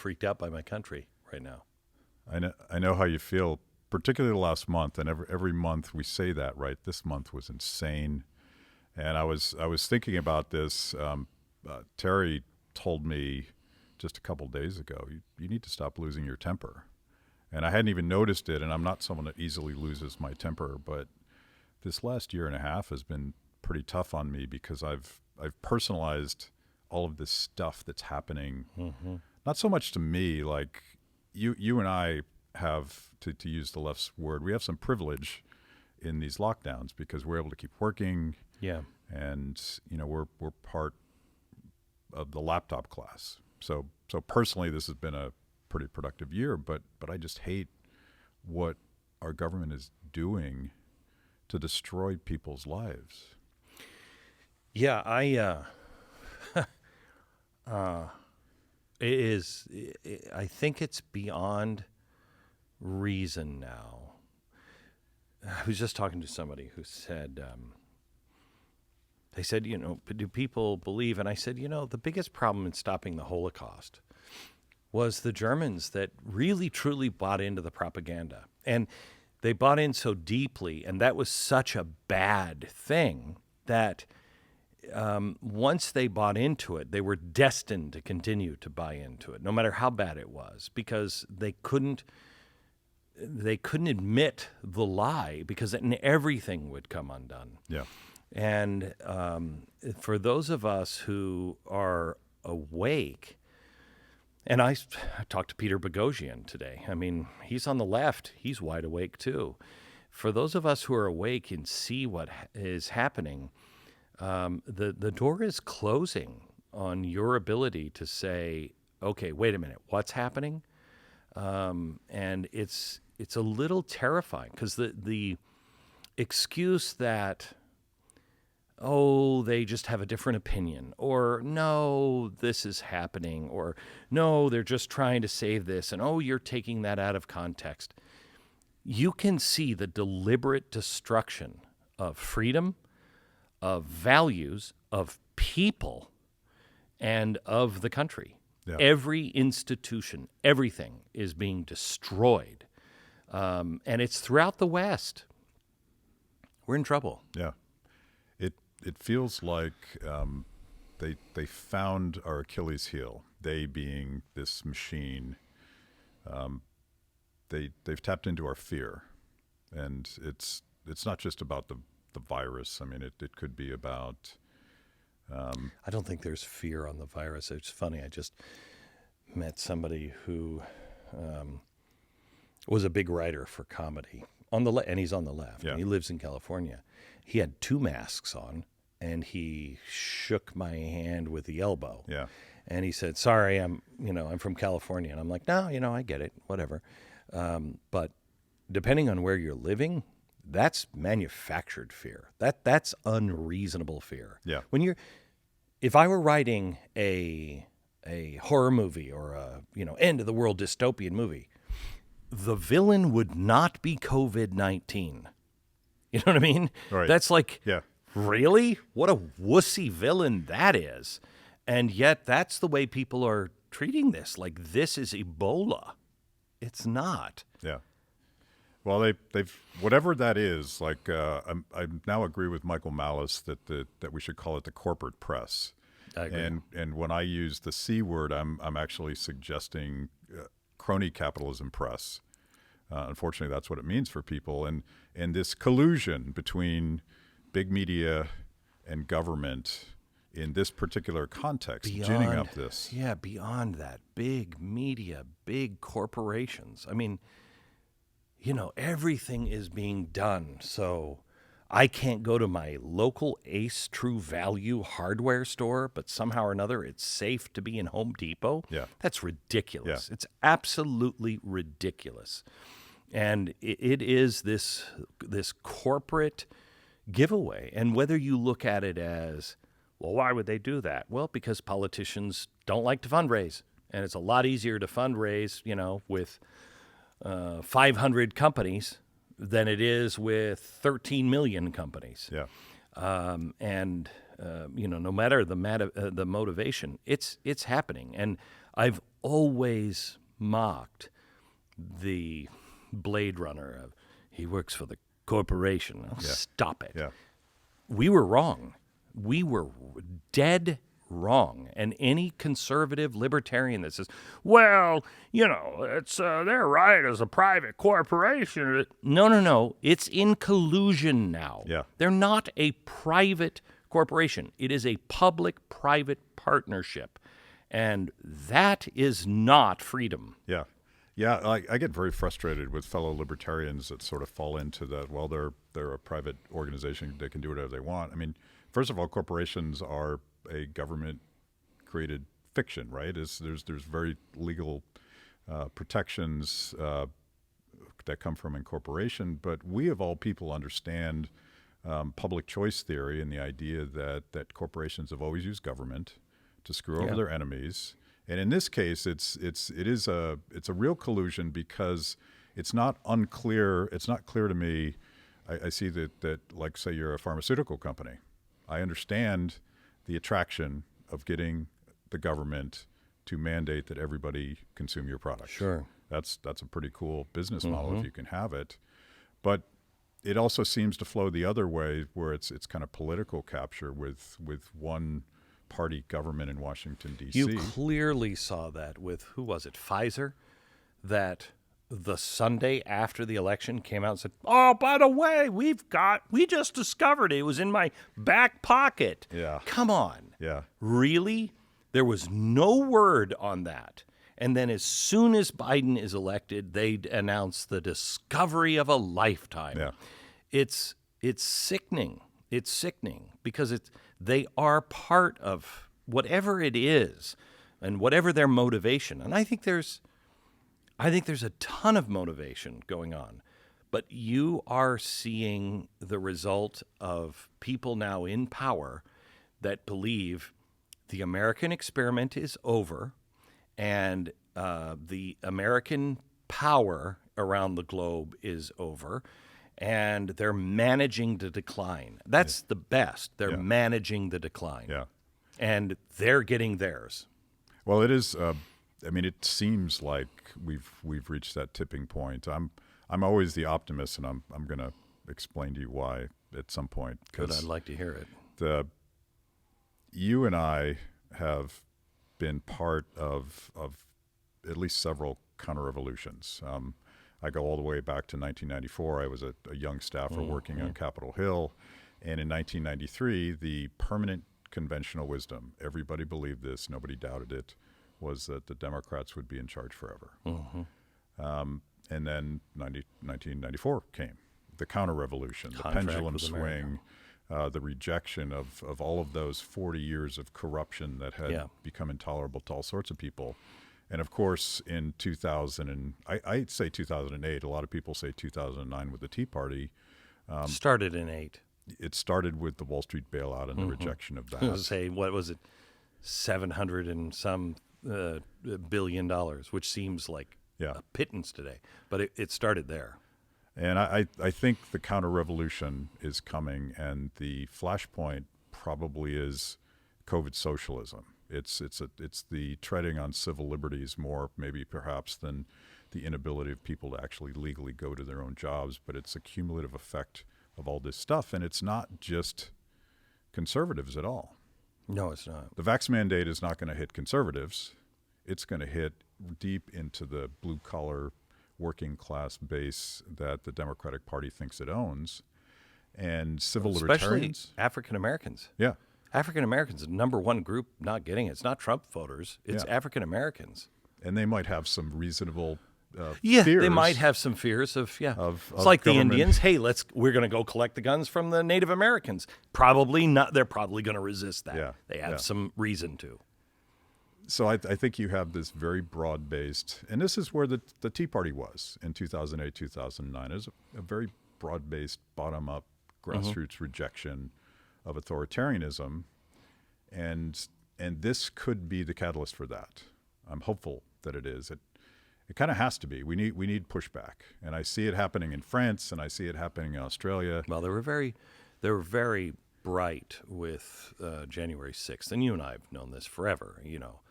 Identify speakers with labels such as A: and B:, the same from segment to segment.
A: freaked out by my country right now.
B: I know how you feel, particularly the last month, and every month we say that, right? This month was insane, and I was thinking about this. Terry told me just a couple days ago, you need to stop losing your temper, and I hadn't even noticed it. And I'm not someone that easily loses my temper, but this last year and a half has been pretty tough on me because I've personalized all of this stuff that's happening. Mm-hmm. Not so much to me, like. You and I have, to use the left's word, we have some privilege in these lockdowns because we're able to keep working.
A: Yeah.
B: And, we're part of the laptop class. So personally, this has been a pretty productive year, but I just hate what our government is doing to destroy people's lives.
A: Yeah, I think it's beyond reason now. I was just talking to somebody who said, they said, do people believe? And I said, the biggest problem in stopping the Holocaust was the Germans that really, truly bought into the propaganda. And they bought in so deeply, and that was such a bad thing that once they bought into it, they were destined to continue to buy into it, no matter how bad it was, because they couldn't admit the lie, because then everything would come undone.
B: Yeah.
A: And for those of us who are awake, and I talked to Peter Boghossian today. I mean, he's on the left. He's wide awake too. For those of us who are awake and see what is happening, the door is closing on your ability to say, okay, wait a minute, what's happening? And it's a little terrifying because the excuse that, oh, they just have a different opinion, or no, this is happening, or no, they're just trying to save this, and oh, you're taking that out of context. You can see the deliberate destruction of freedom, of values, of people, and of the country. Yeah. Every institution, everything is being destroyed. And it's throughout the West. We're in trouble.
B: Yeah. It feels like they found our Achilles heel, they being this machine. They've tapped into our fear. And it's not just about the virus. I mean, it could be about...
A: I don't think there's fear on the virus. It's funny. I just met somebody who was a big writer for comedy, and he's on the left. Yeah. And he lives in California. He had 2 masks on, and he shook my hand with the elbow.
B: Yeah.
A: And he said, "Sorry, I'm from California." And I'm like, "No, I get it, whatever." But depending on where you're living, that's manufactured fear. That's unreasonable fear.
B: Yeah.
A: If I were writing a horror movie or a end of the world dystopian movie, the villain would not be COVID-19. You know what I mean?
B: Right.
A: That's like,
B: yeah.
A: Really? What a wussy villain that is. And yet that's the way people are treating this. Like, this is Ebola. It's not.
B: Yeah. Well, they've whatever that is. Like, I now agree with Michael Malice that we should call it the corporate press.
A: I agree.
B: And when I use the C word, I'm actually suggesting crony capitalism press. Unfortunately, that's what it means for people. And this collusion between big media and government in this particular context, ginning up this.
A: Yeah, beyond that, big media, big corporations. I mean, everything is being done. So I can't go to my local Ace True Value hardware store, but somehow or another it's safe to be in Home Depot.
B: Yeah.
A: That's ridiculous.
B: Yeah.
A: It's absolutely ridiculous. And it is this corporate giveaway. And whether you look at it as, well, why would they do that? Well, because politicians don't like to fundraise. And it's a lot easier to fundraise, with 500 companies than it is with 13 million companies.
B: Yeah.
A: No matter the motivation, it's happening. And I've always mocked the Blade Runner of, he works for the corporation. Oh, stop it.
B: Yeah.
A: We were wrong. We were dead wrong. And any conservative libertarian that says, well, it's their right as a private corporation. No. It's in collusion now.
B: Yeah.
A: They're not a private corporation. It is a public-private partnership. And that is not freedom.
B: Yeah. I get very frustrated with fellow libertarians that sort of fall into that. Well, they're a private organization; they can do whatever they want. I mean, first of all, corporations are a government-created fiction, right? There's very legal protections that come from incorporation, but we of all people understand public choice theory and the idea that corporations have always used government to screw over their enemies. And in this case, it is a real collusion because it's not unclear. It's not clear to me. I see that like, say you're a pharmaceutical company. I understand the attraction of getting the government to mandate that everybody consume your product.
A: Sure.
B: That's a pretty cool business model if you can have it. But it also seems to flow the other way, where it's kind of political capture with one party government in Washington, D.C.
A: You clearly saw that with, who was it, Pfizer, that the Sunday after the election came out and said, oh, by the way, we just discovered it was in my back pocket.
B: Yeah.
A: Come on.
B: Yeah.
A: Really? There was no word on that. And then as soon as Biden is elected, they announce the discovery of a lifetime.
B: Yeah.
A: It's sickening. It's sickening because they are part of whatever it is and whatever their motivation. And I think there's a ton of motivation going on. But you are seeing the result of people now in power that believe the American experiment is over and the American power around the globe is over. And they're managing the decline. That's the best. They're managing the decline.
B: Yeah.
A: And they're getting theirs.
B: Well, it is. It seems like we've reached that tipping point. I'm always the optimist, and I'm going to explain to you why at some point.
A: Good. I'd like to hear it.
B: You and I have been part of at least several counter-revolutions. I go all the way back to 1994. I was a young staffer working on Capitol Hill. And in 1993, the permanent conventional wisdom, everybody believed this, nobody doubted it, was that the Democrats would be in charge forever. And then 1994 came, the counter-revolution, the pendulum swing, the rejection of all of those 40 years of corruption that had become intolerable to all sorts of people. And of course, in 2000, I'd say 2008. A lot of people say 2009 with the Tea Party.
A: Started in 8.
B: It started with the Wall Street bailout and the rejection of that.
A: I was say, what was it, $700 and some billion, which seems like a pittance today, but it started there.
B: And I think the counter-revolution is coming, and the flashpoint probably is COVID socialism. It's the treading on civil liberties more, maybe perhaps, than the inability of people to actually legally go to their own jobs. But it's a cumulative effect of all this stuff, and it's not just conservatives at all.
A: No, it's not.
B: The vax mandate is not going to hit conservatives. It's going to hit deep into the blue-collar, working-class base that the Democratic Party thinks it owns, and civil libertarians.
A: Especially African Americans.
B: Yeah.
A: African Americans, the number one group not getting it. It's not Trump voters. It's African Americans.
B: And they might have some reasonable
A: fears.
B: They
A: might have some fears of
B: it's
A: like the
B: government.
A: Indians. Hey, we're going to go collect the guns from the Native Americans. Probably not. They're probably going to resist that.
B: Yeah,
A: They have some reason to.
B: So I think you have this very broad-based, and this is where the Tea Party was in 2008, 2009. It was a very broad-based, bottom-up, grassroots rejection of authoritarianism, and this could be the catalyst for that. I'm hopeful that it is. It kind of has to be. We need pushback, and I see it happening in France, and I see it happening in Australia.
A: Well, they were very bright with January 6th, and you and I have known this forever.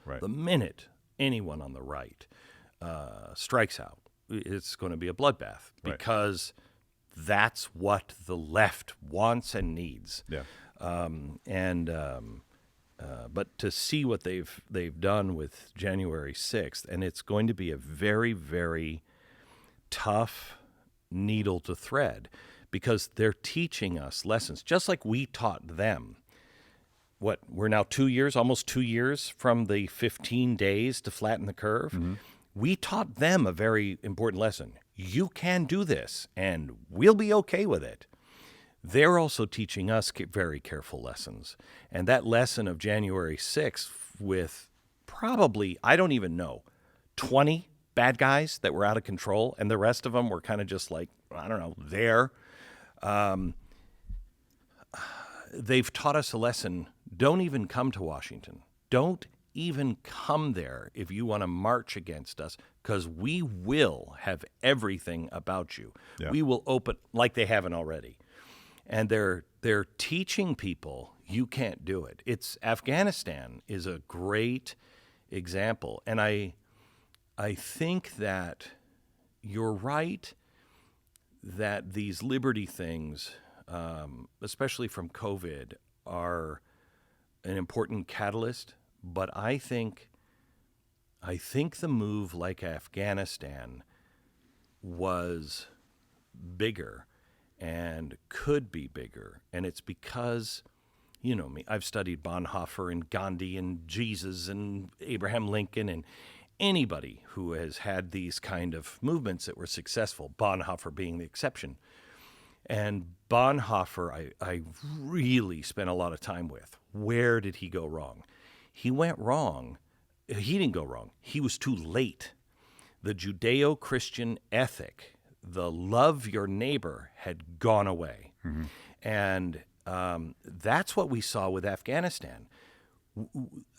B: Right.
A: The minute anyone on the right strikes out, it's going to be a bloodbath because that's what the left wants and needs.
B: Yeah.
A: But to see what they've done with January 6th, and it's going to be a very, very tough needle to thread because they're teaching us lessons, just like we taught them. We're now 2 years, almost 2 years from the 15 days to flatten the curve. Mm-hmm. We taught them a very important lesson. You can do this, and we'll be okay with it. They're also teaching us very careful lessons. And that lesson of January 6th with probably, I don't even know, 20 bad guys that were out of control, and the rest of them were kind of just like, I don't know, there. They've taught us a lesson. Don't even come to Washington. Don't even come there if you want to march against us, because we will have everything about you. Yeah. We will open, like they haven't already. And they're teaching people you can't do it. Afghanistan is a great example. And I think that you're right that these liberty things, especially from COVID, are an important catalyst. But I think the move like Afghanistan was bigger and could be bigger. And it's because, you know me, I've studied Bonhoeffer and Gandhi and Jesus and Abraham Lincoln and anybody who has had these kind of movements that were successful, Bonhoeffer being the exception. And Bonhoeffer, I really spent a lot of time with. Where did he go wrong? He went wrong. He didn't go wrong. He was too late. The Judeo-Christian ethic, the love your neighbor, had gone away. Mm-hmm. And that's what we saw with Afghanistan.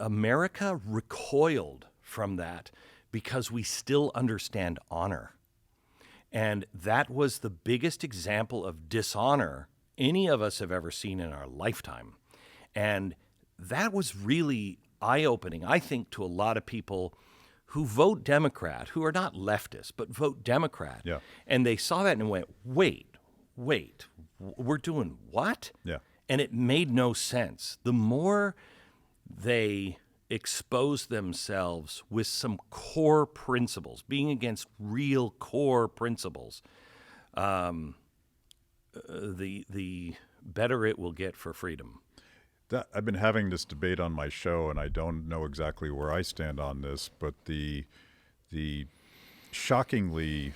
A: America recoiled from that because we still understand honor. And that was the biggest example of dishonor any of us have ever seen in our lifetime. And that was really eye-opening, I think, to a lot of people who vote Democrat, who are not leftists, but vote Democrat.
B: Yeah.
A: And they saw that and went, wait, we're doing what?
B: Yeah.
A: And it made no sense. The more they expose themselves with some core principles, being against real core principles, the better it will get for freedom.
B: I've been having this debate on my show, and I don't know exactly where I stand on this, but the shockingly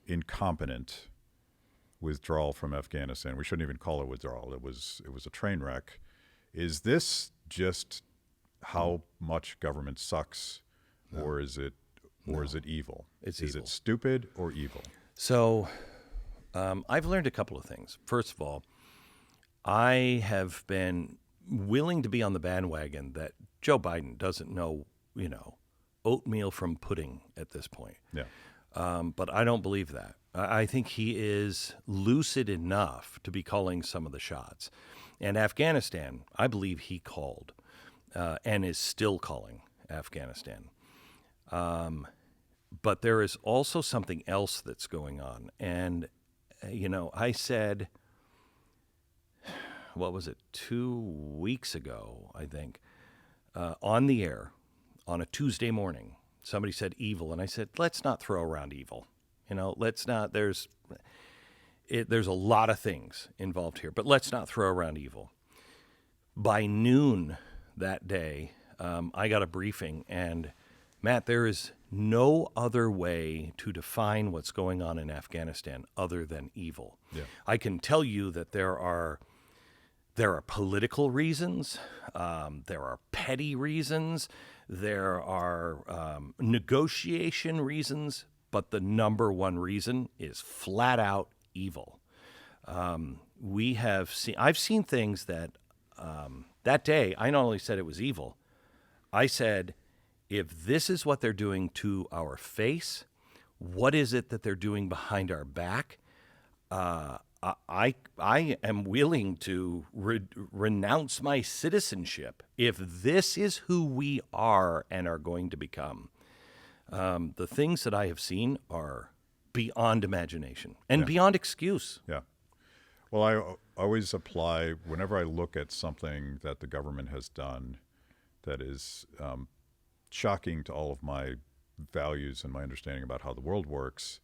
B: incompetent withdrawal from Afghanistan, we shouldn't even call it withdrawal, it was a train wreck. Is this just how much government sucks, or is it evil?
A: Is
B: it stupid or evil?
A: So I've learned a couple of things. First of all, I have been willing to be on the bandwagon that Joe Biden doesn't know, oatmeal from pudding at this point.
B: Yeah.
A: But I don't believe that. I think he is lucid enough to be calling some of the shots. And Afghanistan, I believe he called and is still calling Afghanistan. But there is also something else that's going on. And, I said, what was it, 2 weeks ago, I think, on the air on a Tuesday morning, somebody said evil. And I said, let's not throw around evil. Let's not, there's a lot of things involved here, but let's not throw around evil. By noon that day, I got a briefing, and Matt, there is no other way to define what's going on in Afghanistan other than evil.
B: Yeah.
A: I can tell you that there are political reasons, there are petty reasons, there are negotiation reasons, but the number one reason is flat out evil. I've seen things that that day, I not only said it was evil, I said, if this is what they're doing to our face, what is it that they're doing behind our back? I am willing to renounce my citizenship if this is who we are and are going to become. The things that I have seen are beyond imagination and beyond excuse.
B: Yeah. Well, I always apply, whenever I look at something that the government has done that is shocking to all of my values and my understanding about how the world works,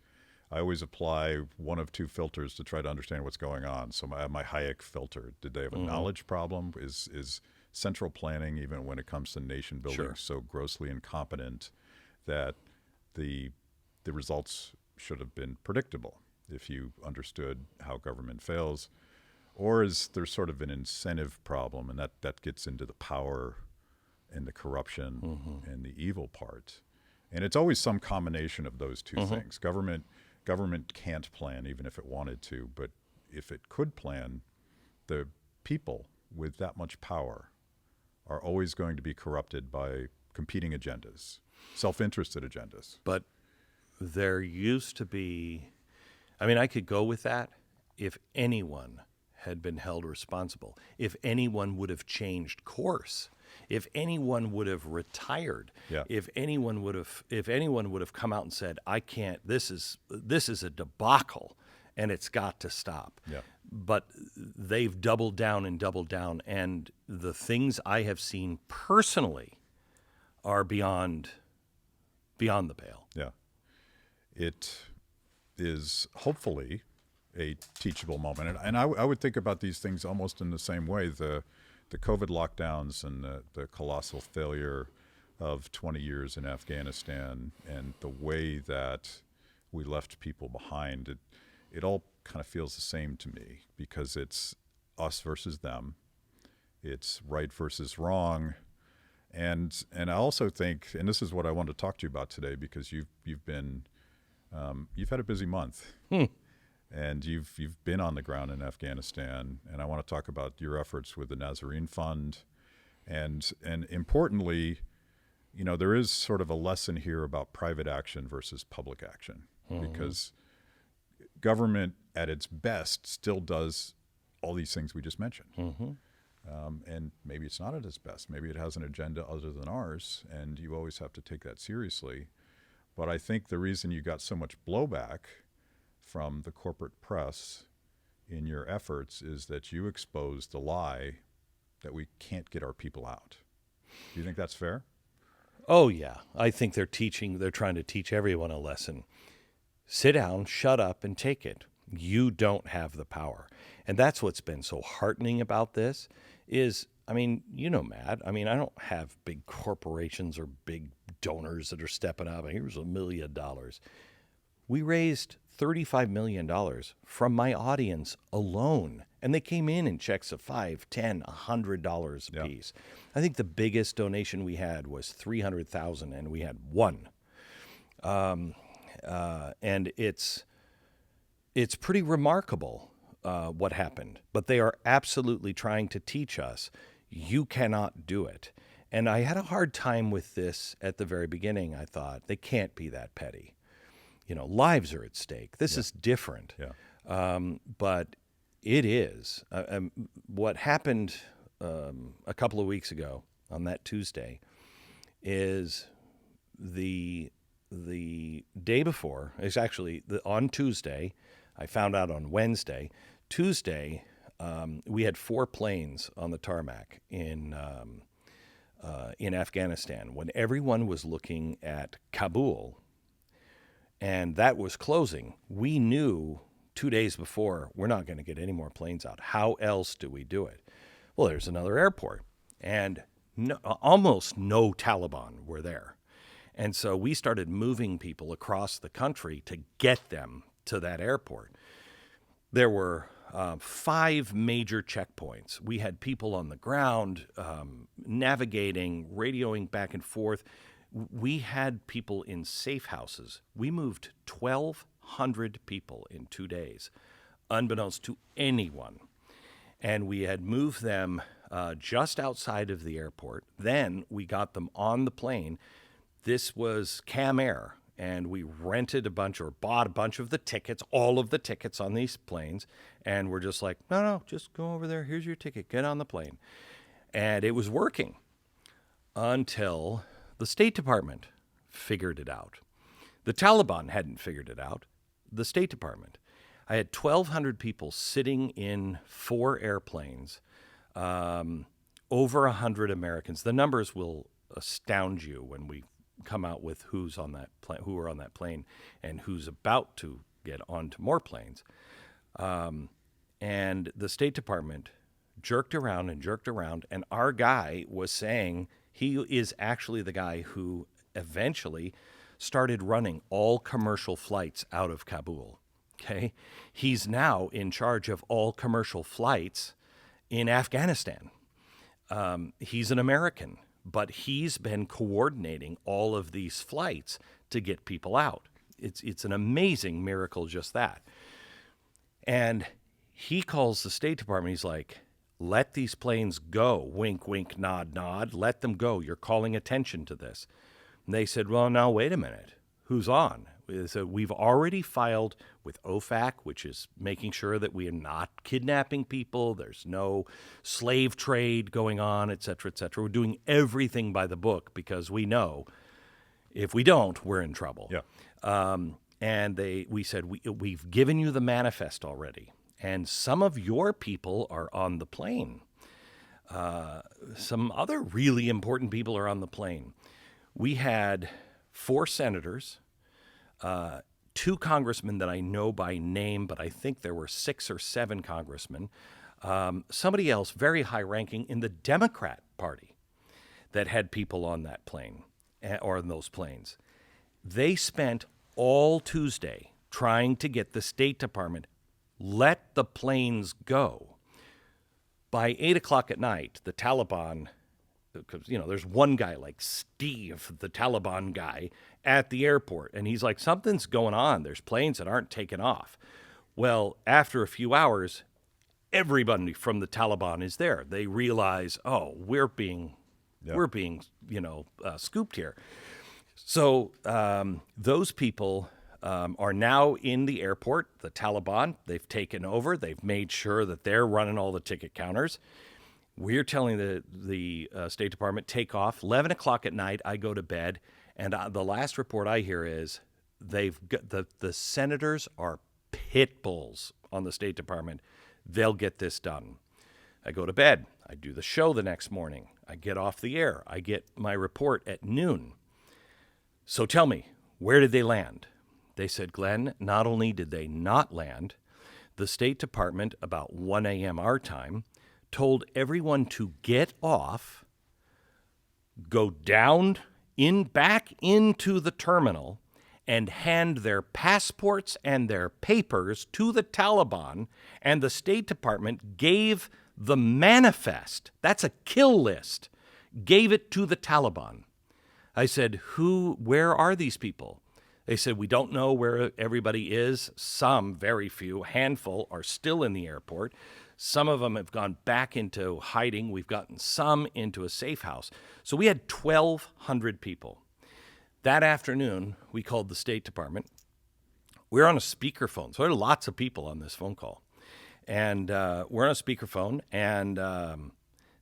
B: I always apply one of two filters to try to understand what's going on. So my Hayek filter, did they have a knowledge problem? Is central planning, even when it comes to nation building, so grossly incompetent that the results should have been predictable if you understood how government fails? Or is there sort of an incentive problem, and that gets into the power and the corruption and the evil part? And it's always some combination of those two things. Government can't plan, even if it wanted to, but if it could plan, the people with that much power are always going to be corrupted by competing agendas, self-interested agendas.
A: But there used to be, I could go with that if anyone had been held responsible, if anyone would have changed course, if anyone would have retired, if anyone would have come out and said, I can't, this is a debacle and it's got to stop.
B: Yeah.
A: But they've doubled down, and the things I have seen personally are beyond the pale.
B: Yeah. It is hopefully a teachable moment. And I would think about these things almost in the same way. The COVID lockdowns and the colossal failure of 20 years in Afghanistan and the way that we left people behind, it all kind of feels the same to me, because it's us versus them. It's right versus wrong. And I also think, and this is what I want to talk to you about today, because you've had a busy month. And you've been on the ground in Afghanistan, and I want to talk about your efforts with the Nazarene Fund, and importantly, there is sort of a lesson here about private action versus public action, because government at its best still does all these things we just mentioned, and maybe it's not at its best. Maybe it has an agenda other than ours, and you always have to take that seriously. But I think the reason you got so much blowback from the corporate press in your efforts is that you exposed the lie that we can't get our people out. Do you think that's fair?
A: Oh, yeah. I think they're trying to teach everyone a lesson. Sit down, shut up, and take it. You don't have the power. And that's what's been so heartening about this is, Matt, I don't have big corporations or big donors that are stepping up. Here's $1 million. We raised $35 million from my audience alone. And they came in checks of $5, $10, $100 a piece. I think the biggest donation we had was $300,000, and we had one. And it's pretty remarkable what happened. But they are absolutely trying to teach us, you cannot do it. And I had a hard time with this at the very beginning. I thought, they can't be that petty. Lives are at stake. This is different. But it is. What happened a couple of weeks ago on that Tuesday is the day before. It's actually on Tuesday. I found out on Wednesday. Tuesday, we had 4 planes on the tarmac in Afghanistan when everyone was looking at Kabul. And that was closing. We knew 2 days before, we're not going to get any more planes out. How else do we do it? Well, there's another airport. And almost no Taliban were there. And so we started moving people across the country to get them to that airport. There were 5 major checkpoints. We had people on the ground navigating, radioing back and forth. We had people in safe houses. We moved 1,200 people in 2 days, unbeknownst to anyone. And we had moved them just outside of the airport. Then we got them on the plane. This was Cam Air, and we rented a bunch or bought a bunch of the tickets, all of the tickets on these planes. And we're just like, no, just go over there. Here's your ticket. Get on the plane. And it was working until the State Department figured it out. The Taliban hadn't figured it out. The State Department. I had 1,200 people sitting in 4 airplanes, over 100 Americans. The numbers will astound you when we come out with who's on that plane, who are on that plane, and who's about to get onto more planes. And the State Department jerked around, and our guy was saying he is actually the guy who eventually started running all commercial flights out of Kabul. Okay, he's now in charge of all commercial flights in Afghanistan. He's an American, but he's been coordinating all of these flights to get people out. It's an amazing miracle, just that. And he calls the State Department. He's like, let these planes go. Wink, wink, nod, nod. Let them go. You're calling attention to this. And they said, well, now, wait a minute. Who's on? So we've already filed with OFAC, which is making sure that we are not kidnapping people. There's no slave trade going on, et cetera, et cetera. We're doing everything by the book because we know if we don't, we're in trouble.
B: Yeah.
A: And we said, we've given you the manifest already. And some of your people are on the plane. Some other really important people are on the plane. We had 4 senators, 2 congressmen that I know by name, but I think there were 6 or 7 congressmen. Somebody else very high ranking in the Democrat Party that had people on that plane or in those planes. They spent all Tuesday trying to get the State Department, let the planes go. By 8 o'clock at night, the Taliban, because, there's one guy like Steve, the Taliban guy, at the airport. And he's like, something's going on. There's planes that aren't taking off. Well, after a few hours, everybody from the Taliban is there. They realize, oh, we're being scooped here. So those people are now in the airport, the Taliban. They've taken over. They've made sure that they're running all the ticket counters. We're telling the State Department, take off. 11 o'clock at night, I go to bed, and the last report I hear is they've got the senators are pit bulls on the State Department. They'll get this done. I go to bed. I do the show the next morning. I get off the air. I get my report at noon. So tell me, where did they land? They said, Glenn, not only did they not land, the State Department, about 1 a.m. our time, told everyone to get off, go down back into the terminal, and hand their passports and their papers to the Taliban, and the State Department gave the manifest, that's a kill list, gave it to the Taliban. I said, where are these people? They said, we don't know where everybody is. Some, very few, handful, are still in the airport. Some of them have gone back into hiding. We've gotten some into a safe house. So we had 1,200 people. That afternoon, we called the State Department. We're on a speakerphone. So there are lots of people on this phone call. And we're on a speakerphone, and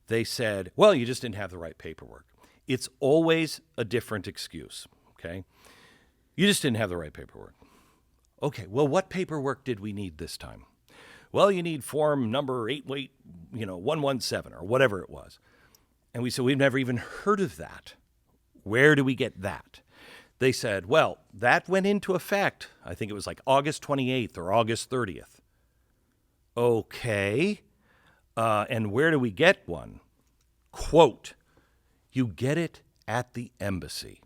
A: they said, well, you just didn't have the right paperwork. It's always a different excuse, okay? You just didn't have the right paperwork. Okay, well, what paperwork did we need this time? Well, you need form number 117 or whatever it was. And we said, we've never even heard of that. Where do we get that? They said, well, that went into effect. I think it was like August 28th or August 30th. Okay. And where do we get one? Quote, you get it at the embassy.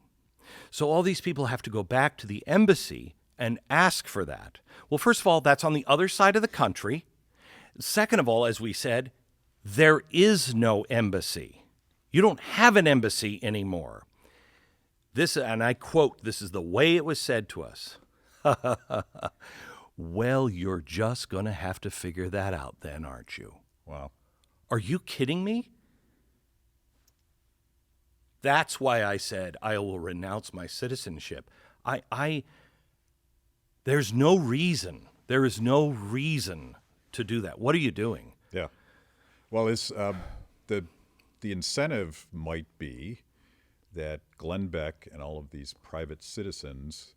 A: So all these people have to go back to the embassy and ask for that. Well, first of all, that's on the other side of the country. Second of all, as we said, there is no embassy. You don't have an embassy anymore. This, and I quote, this is the way it was said to us. Well, you're just going to have to figure that out then, aren't you?
B: Wow.
A: Are you kidding me? That's why I said I will renounce my citizenship. I there's no reason. There is no reason to do that. What are you doing?
B: Yeah. Well, it's the incentive might be that Glenn Beck and all of these private citizens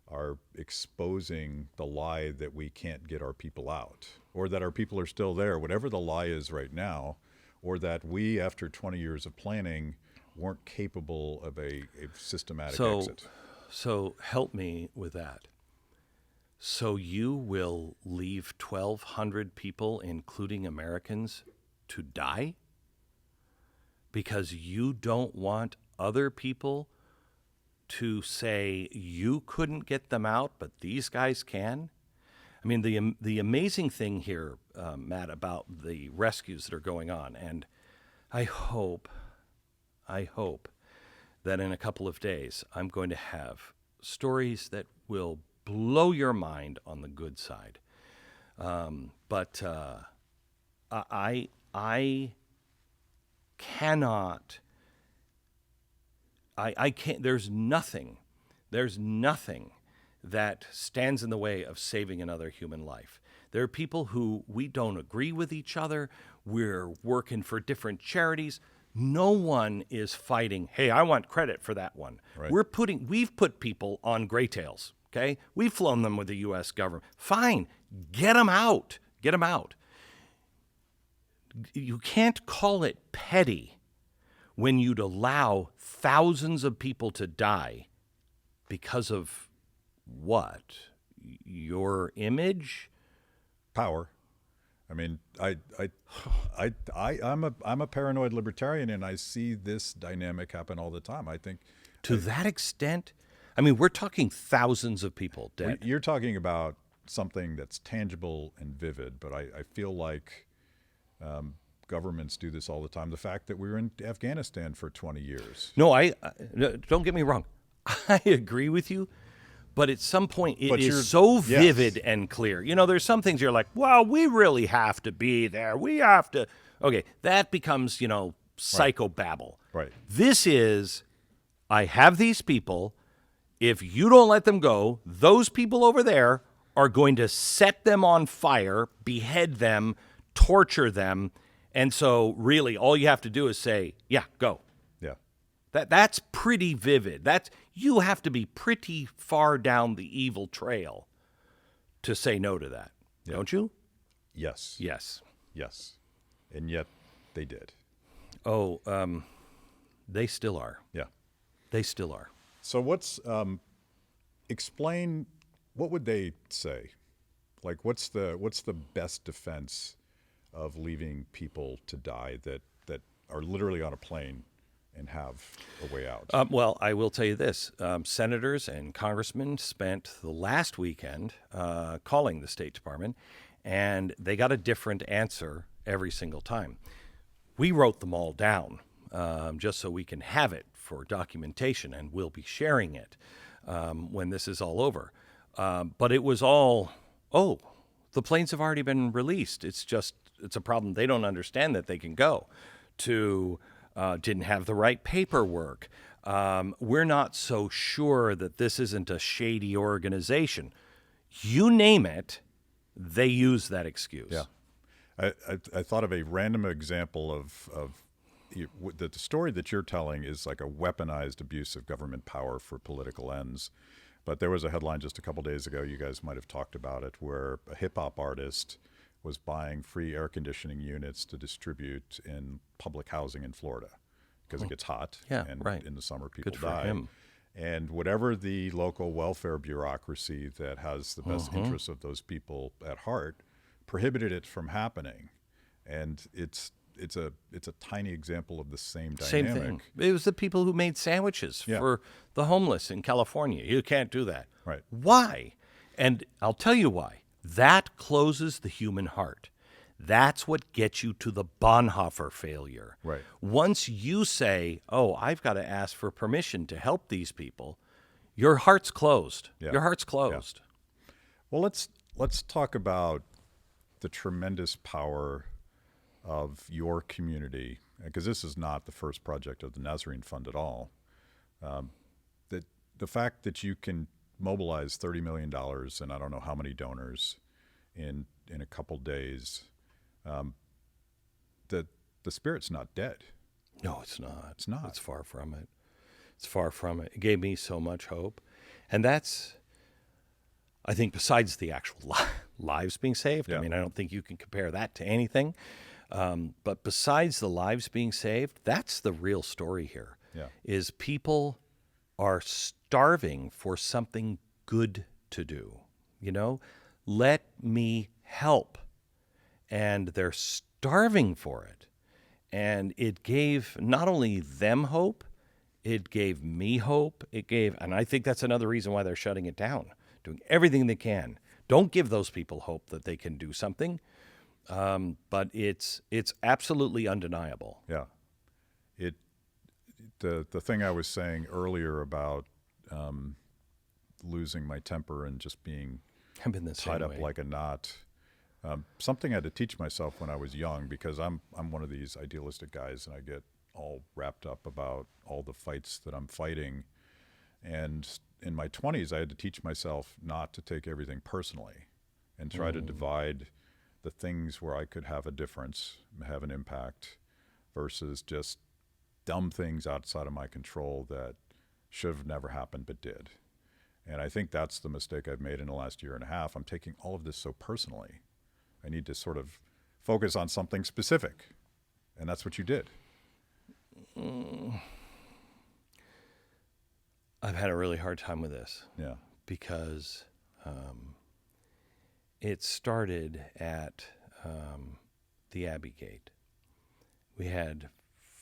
B: are exposing the lie that we can't get our people out, or that our people are still there, whatever the lie is right now, or that we, after 20 years of planning, weren't capable of a systematic exit.
A: So help me with that. So you will leave 1,200 people, including Americans, to die? Because you don't want other people to say you couldn't get them out, but these guys can? I mean, the amazing thing here, Matt, about the rescues that are going on, and I hope that in a couple of days I'm going to have stories that will blow your mind on the good side. But I cannot. I can't. There's nothing that stands in the way of saving another human life. There are people who we don't agree with each other. We're working for different charities. No one is fighting, hey, I want credit for that one.
B: Right.
A: We've put people on gray tails, okay? We've flown them with the U.S. government. Fine, get them out. Get them out. You can't call it petty when you'd allow thousands of people to die because of what? Your image?
B: Power. I mean, I'm a paranoid libertarian, and I see this dynamic happen all the time. I think
A: to that extent, I mean, we're talking thousands of people dead.
B: You're talking about something that's tangible and vivid, but I feel like governments do this all the time. The fact that we were in Afghanistan for 20 years.
A: No, don't get me wrong. I agree with you. But at some point, it is so vivid and clear. You know, there's some things you're like, well, we really have to be there. We have to. Okay, that becomes, psychobabble.
B: Right.
A: This is, I have these people. If you don't let them go, those people over there are going to set them on fire, behead them, torture them. And so really all you have to do is say, yeah, go.
B: Yeah.
A: That's pretty vivid. You have to be pretty far down the evil trail to say no to that, don't you?
B: Yes.
A: Yes.
B: Yes. And yet they did.
A: Oh, they still are.
B: Yeah.
A: They still are.
B: So explain, what would they say? Like, what's the best defense of leaving people to die that are literally on a plane and have a way out?
A: Well, I will tell you this. Senators and congressmen spent the last weekend calling the State Department, and they got a different answer every single time. We wrote them all down just so we can have it for documentation, and we'll be sharing it when this is all over. But it was all, the planes have already been released. It's a problem. They don't understand that they can go. To didn't have the right paperwork. We're not so sure that this isn't a shady organization. You name it, they use that excuse.
B: Yeah. I thought of a random example of the story that you're telling is like a weaponized abuse of government power for political ends. But there was a headline just a couple days ago, you guys might have talked about it, where a hip-hop artist was buying free air conditioning units to distribute in public housing in Florida because it gets hot.
A: Yeah,
B: and
A: right.
B: in the summer people
A: Good for
B: die.
A: him.
B: And whatever the local welfare bureaucracy that has the best interests of those people at heart prohibited it from happening. And it's a tiny example of the same dynamic.
A: Same thing. It was the people who made sandwiches for the homeless in California. You can't do that.
B: Right.
A: Why? And I'll tell you why. That closes the human heart. That's what gets you to the Bonhoeffer failure.
B: Right.
A: Once you say, I've got to ask for permission to help these people, your heart's closed.
B: Yeah.
A: Your heart's closed.
B: Yeah. Well, let's talk about the tremendous power of your community, because this is not the first project of the Nazarene Fund at all. the fact that you can mobilize $30 million and I don't know how many donors in a couple days, that the spirit's not dead.
A: No, it's not.
B: It's not.
A: It's far from it. It's far from it. It gave me so much hope. And that's, I think, besides the actual lives being saved,
B: Yeah.
A: I mean, I don't think you can compare that to anything. But besides the lives being saved, that's the real story here.
B: Yeah.
A: Is people are starving for something good to do. You know, let me help. And they're starving for it. And it gave not only them hope, it gave me hope. And I think that's another reason why they're shutting it down, doing everything they can. Don't give those people hope that they can do something. But it's absolutely undeniable.
B: Yeah. The thing I was saying earlier about losing my temper and just being
A: I've been the same
B: tied up
A: way.
B: like a knot. Something I had to teach myself when I was young, because I'm one of these idealistic guys and I get all wrapped up about all the fights that I'm fighting. And in my 20s, I had to teach myself not to take everything personally and try to divide the things where I could have a difference, have an impact, versus just dumb things outside of my control that should have never happened but did. And I think that's the mistake I've made in the last year and a half. I'm taking all of this so personally. I need to sort of focus on something specific. And that's what you did.
A: I've had a really hard time with this
B: Yeah.
A: because it started at the Abbey Gate. We had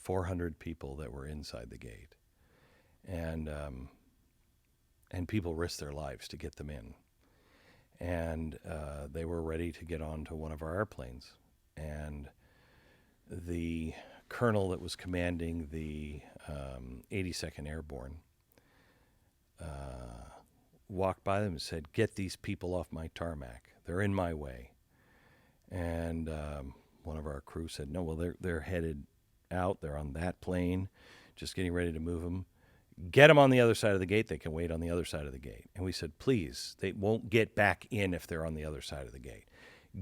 A: 400 people that were inside the gate, and people risked their lives to get them in. And they were ready to get onto one of our airplanes. And the colonel that was commanding the 82nd Airborne walked by them and said, "Get these people off my tarmac. They're in my way." And one of our crew said, "No, well, they're headed out. They're on that plane, just getting ready to move them. Get them on the other side of the gate. They can wait on the other side of the gate." And we said, "Please, they won't get back in if they're on the other side of the gate.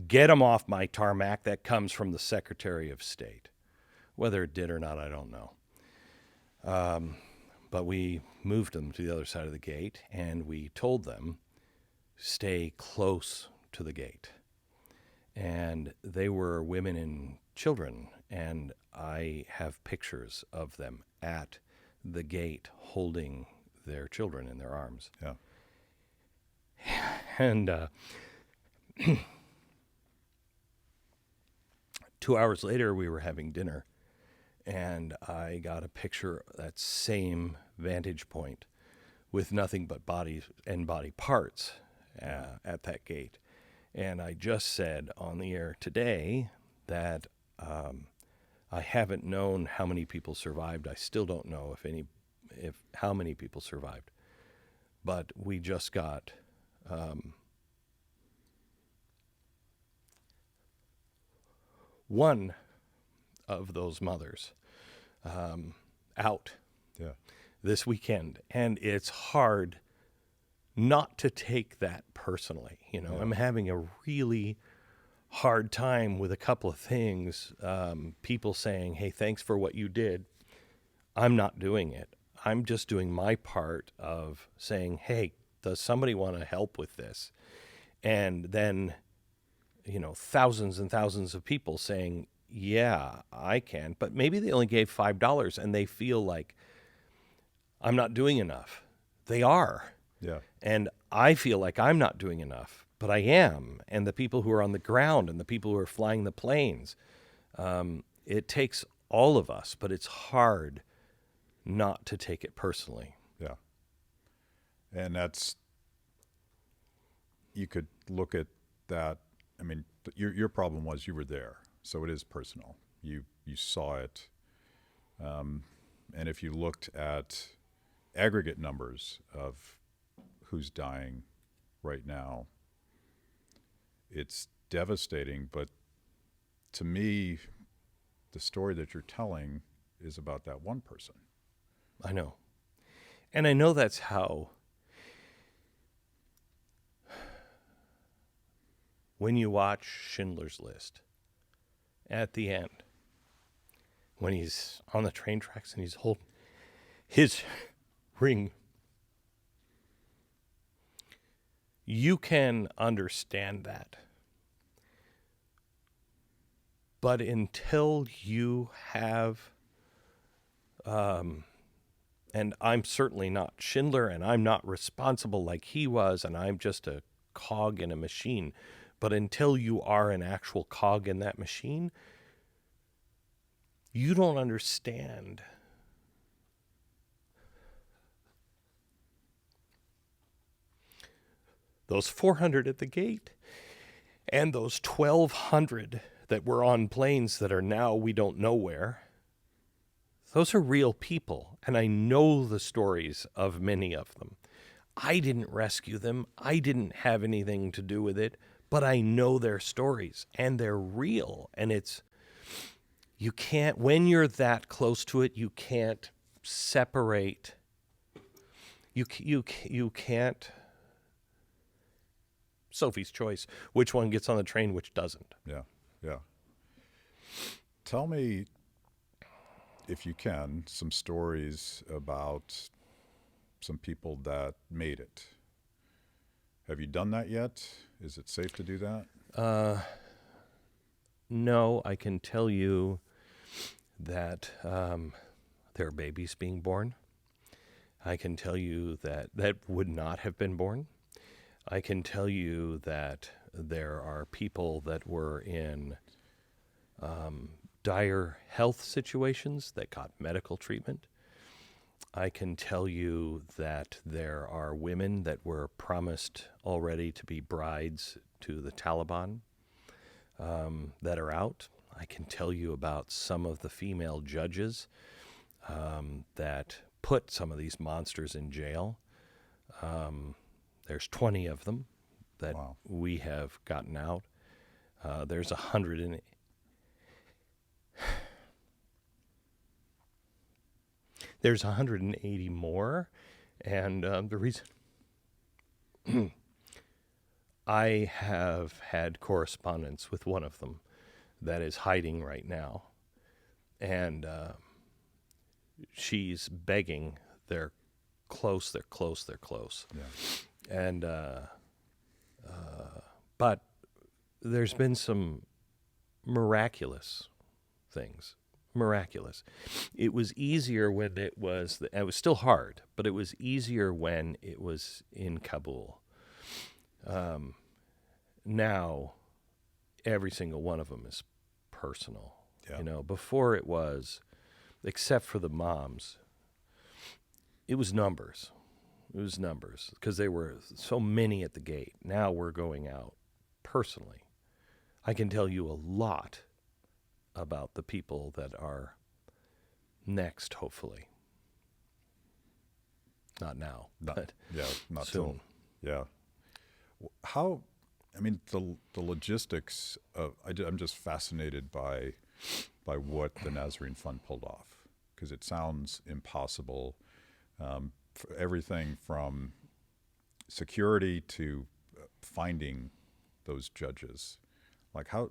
A: Get them off my tarmac." That comes from the Secretary of State. Whether it did or not, I don't know. But we moved them to the other side of the gate, and we told them, stay close to the gate. And they were women and children, and I have pictures of them at the gate holding their children in their arms.
B: Yeah.
A: And 2 hours later, we were having dinner, and I got a picture of that same vantage point with nothing but bodies and body parts at that gate. And I just said on the air today that I haven't known how many people survived. I still don't know how many people survived. But we just got one of those mothers out
B: Yeah.
A: this weekend, and it's hard not to take that personally. You know,
B: Yeah.
A: I'm having a really hard time with a couple of things. People saying, "Hey, thanks for what you did." I'm not doing it. I'm just doing my part of saying, "Hey, does somebody want to help with this?" And then, thousands and thousands of people saying, "Yeah, I can," but maybe they only gave $5 and they feel like I'm not doing enough. They are.
B: Yeah.
A: And I feel like I'm not doing enough, but I am. And the people who are on the ground and the people who are flying the planes, it takes all of us, but it's hard not to take it personally.
B: Yeah. And you could look at that. I mean, your problem was you were there, so it is personal. You saw it. And if you looked at aggregate numbers of who's dying right now, it's devastating. But to me, the story that you're telling is about that one person.
A: I know. And I know that's how, when you watch Schindler's List, at the end, when he's on the train tracks and he's holding his ring, you can understand that. But until you have, and I'm certainly not Schindler, and I'm not responsible like he was, and I'm just a cog in a machine. But until you are an actual cog in that machine, you don't understand those 400 at the gate and those 1,200 that were on planes that are now we don't know where. Those are real people, and I know the stories of many of them. I didn't rescue them. I didn't have anything to do with it, but I know their stories, and they're real. And you can't, when you're that close to it, you can't separate. You can't. Sophie's choice, which one gets on the train, which doesn't.
B: Yeah, yeah. Tell me, if you can, some stories about some people that made it. Have you done that yet? Is it safe to do that?
A: No, I can tell you that there are babies being born. I can tell you that would not have been born. I can tell you that there are people that were in dire health situations that got medical treatment. I can tell you that there are women that were promised already to be brides to the Taliban that are out. I can tell you about some of the female judges that put some of these monsters in jail. There's 20 of them that
B: Wow.
A: we have gotten out. There's 100 and there's 180 more, and the reason I have had correspondence with one of them that is hiding right now, and she's begging. They're close.
B: Yeah.
A: And but there's been some miraculous things. Miraculous. It was easier when it was still hard, but it was easier when it was in Kabul. Now, every single one of them is personal.
B: Yeah.
A: Before it was, except for the moms, it was numbers. It was numbers because there were so many at the gate. Now we're going out personally. I can tell you a lot about the people that are next, hopefully. Not now, but
B: not
A: soon.
B: Yeah. How? I mean, the logistics of. I'm just fascinated by what the Nazarene Fund pulled off, because it sounds impossible. Everything from security to finding those judges. Like how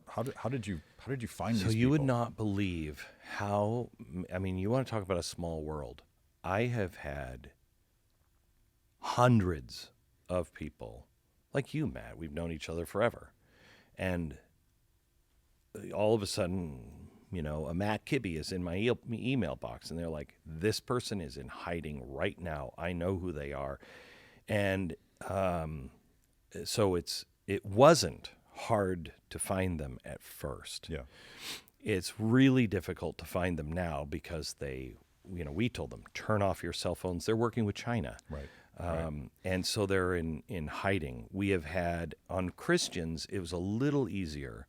B: did you find these people?
A: So you would not believe how. I mean, you want to talk about a small world. I have had hundreds of people like you, Matt. We've known each other forever, and all of a sudden, a Matt Kibbe is in my email box, and they're like, "This person is in hiding right now. I know who they are," and so it wasn't hard to find them at first.
B: Yeah.
A: It's really difficult to find them now because we told them, turn off your cell phones. They're working with China.
B: Right.
A: And so they're in hiding. We have had, on Christians, it was a little easier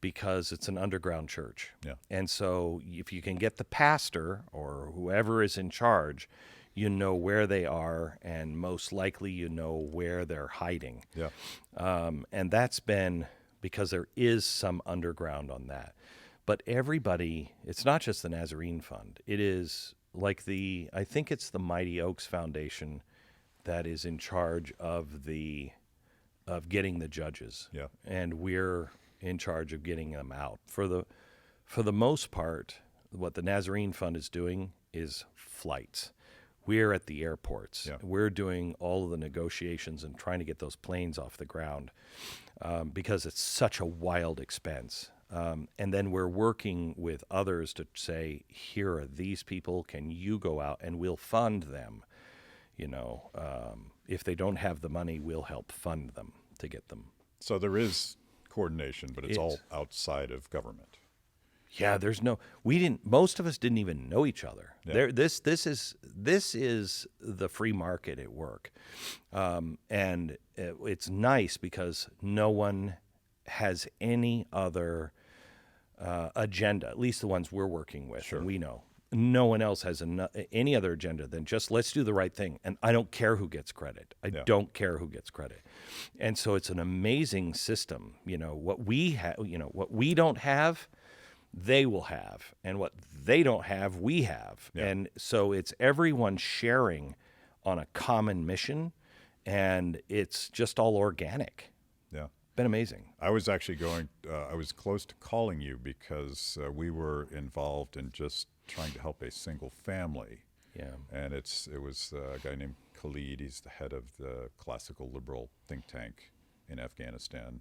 A: because it's an underground church.
B: Yeah.
A: And so if you can get the pastor or whoever is in charge, you know where they are, and most likely you know where they're hiding.
B: Yeah.
A: And that's been because there is some underground on that. But everybody, it's not just the Nazarene Fund. It is like I think it's the Mighty Oaks Foundation that is in charge of getting the judges.
B: Yeah.
A: And we're in charge of getting them out. For the most part, what the Nazarene Fund is doing is flights. We're at the airports.
B: Yeah.
A: We're doing all of the negotiations and trying to get those planes off the ground because it's such a wild expense. And then we're working with others to say, here are these people. Can you go out and we'll fund them? If they don't have the money, we'll help fund them to get them.
B: So there is coordination, but it's all outside of government.
A: Yeah, most of us didn't even know each other.
B: Yeah.
A: This is the free market at work. And it's nice because no one has any other agenda, at least the ones we're working with.
B: Sure.
A: And we know. No one else has any other agenda than just let's do the right thing. And I don't care who gets credit. I don't care who gets credit. And so it's an amazing system. What we have, what we don't have, they will have. And what they don't have, we have.
B: Yeah.
A: And so it's everyone sharing on a common mission. And it's just all organic.
B: Yeah.
A: Been amazing.
B: I was actually I was close to calling you because we were involved in just trying to help a single family.
A: Yeah.
B: And it was a guy named Khalid. He's the head of the classical liberal think tank in Afghanistan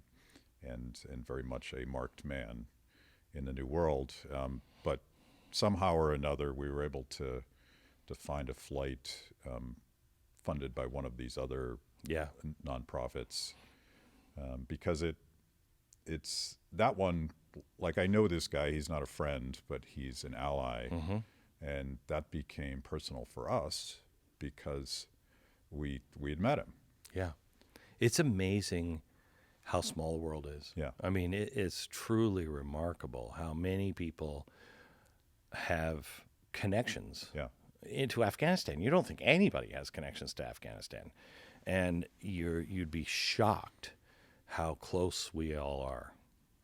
B: and very much a marked man in the New World. But somehow or another, we were able to find a flight funded by one of these other nonprofits because it's that one. Like, I know this guy, he's not a friend, but he's an ally.
A: Mm-hmm.
B: And that became personal for us because we had met him.
A: Yeah. It's amazing how small the world is.
B: Yeah.
A: I mean, it's truly remarkable how many people have connections into Afghanistan. You don't think anybody has connections to Afghanistan. And you'd be shocked how close we all are.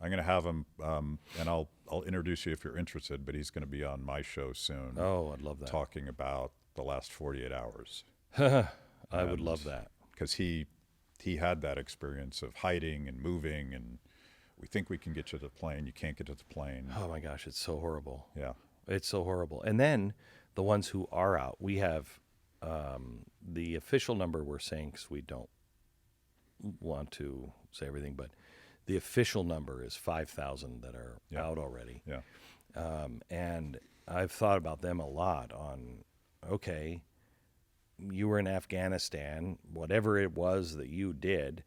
B: I'm going to have him, and I'll introduce you if you're interested, but he's going to be on my show soon.
A: Oh, I'd love that.
B: Talking about the last 48 hours.
A: I would love that.
B: Because he had that experience of hiding and moving, and we think we can get you to the plane. You can't get to the plane.
A: Oh, my gosh, it's so horrible.
B: Yeah.
A: It's so horrible. And then the ones who are out, we have the official number we're saying because we don't want to say everything, but the official number is 5,000 that are out already.
B: Yeah.
A: And I've thought about them a lot on, okay, you were in Afghanistan, whatever it was that you did,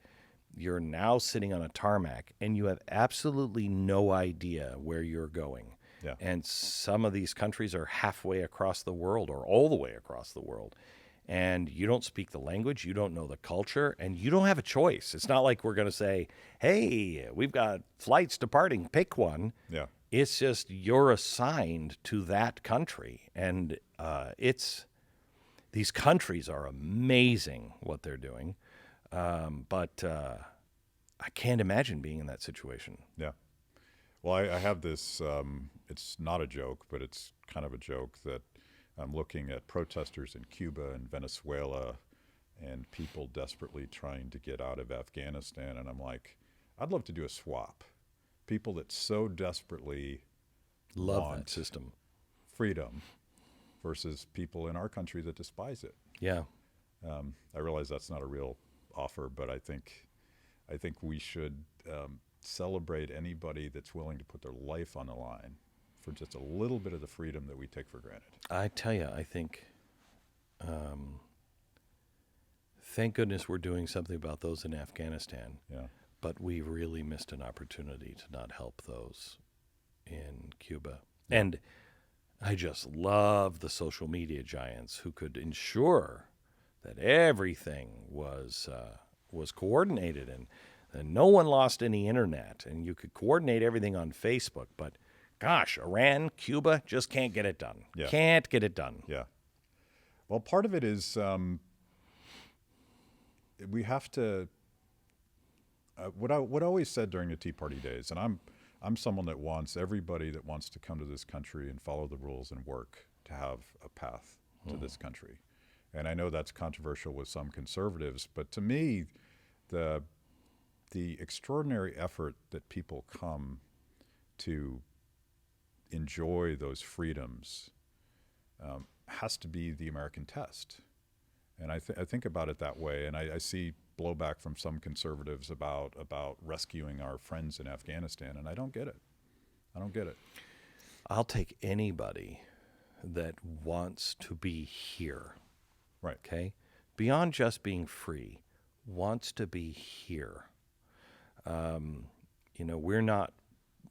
A: you're now sitting on a tarmac and you have absolutely no idea where you're going.
B: Yeah.
A: And some of these countries are halfway across the world or all the way across the world. And you don't speak the language, you don't know the culture, and you don't have a choice. It's not like we're going to say, hey, we've got flights departing, pick one.
B: Yeah.
A: It's just you're assigned to that country. And these countries are amazing what they're doing. But I can't imagine being in that situation.
B: Yeah. Well, I have this, it's not a joke, but it's kind of a joke that I'm looking at protesters in Cuba and Venezuela and people desperately trying to get out of Afghanistan. And I'm like, I'd love to do a swap. People that so desperately
A: Love
B: want
A: that system.
B: freedom versus people in our country that despise it.
A: Yeah.
B: I realize that's not a real offer, but I think we should celebrate anybody that's willing to put their life on the line for just a little bit of the freedom that we take for granted.
A: I tell you, I think, thank goodness we're doing something about those in Afghanistan.
B: Yeah.
A: But we really missed an opportunity to not help those in Cuba. And I just love the social media giants who could ensure that everything was coordinated and no one lost any internet. And you could coordinate everything on Facebook. But gosh, Iran, Cuba just can't get it done.
B: Yeah.
A: Can't get it done.
B: Yeah. Well, part of it is we have to. What I always said during the Tea Party days, and I'm someone that wants everybody that wants to come to this country and follow the rules and work to have a path to this country. And I know that's controversial with some conservatives, but to me, the extraordinary effort that people come to enjoy those freedoms has to be the American test. And I think about it that way, and I see blowback from some conservatives about rescuing our friends in Afghanistan, and I don't get it. I don't get it.
A: I'll take anybody that wants to be here.
B: Right.
A: Okay? Beyond just being free, wants to be here. We're not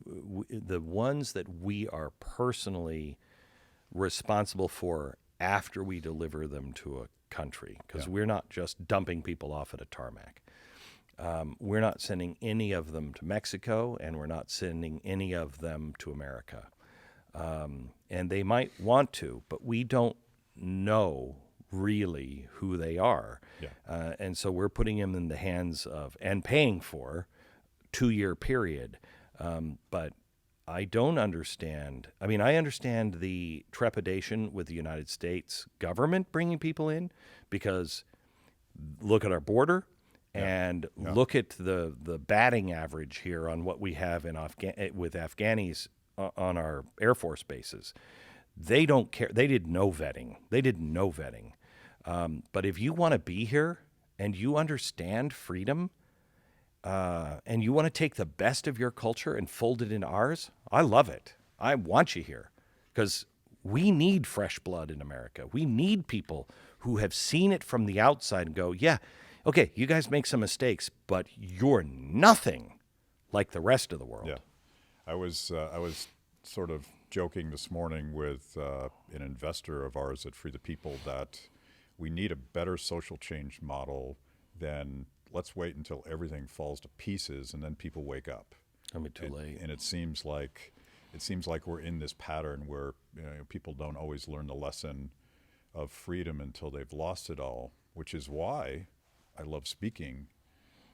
A: the ones that we are personally responsible for after we deliver them to a country, because we're not just dumping people off at a tarmac. We're not sending any of them to Mexico, and we're not sending any of them to America. And they might want to, but we don't know really who they are.
B: Yeah.
A: And so we're putting them in the hands of, and paying for, 2-year period. But I don't understand. I mean, I understand the trepidation with the United States government bringing people in, because look at our border and look at the batting average here on what we have in with Afghanis on our Air Force bases. They don't care. They did no vetting. But if you want to be here and you understand freedom, and you want to take the best of your culture and fold it into ours, I love it. I want you here, because we need fresh blood in America. We need people who have seen it from the outside and go, yeah, okay, you guys make some mistakes, but you're nothing like the rest of the world.
B: Yeah. I was sort of joking this morning with an investor of ours at Free the People that we need a better social change model than let's wait until everything falls to pieces and then people wake up.
A: It'll be too late.
B: And it seems like we're in this pattern where people don't always learn the lesson of freedom until they've lost it all, which is why I love speaking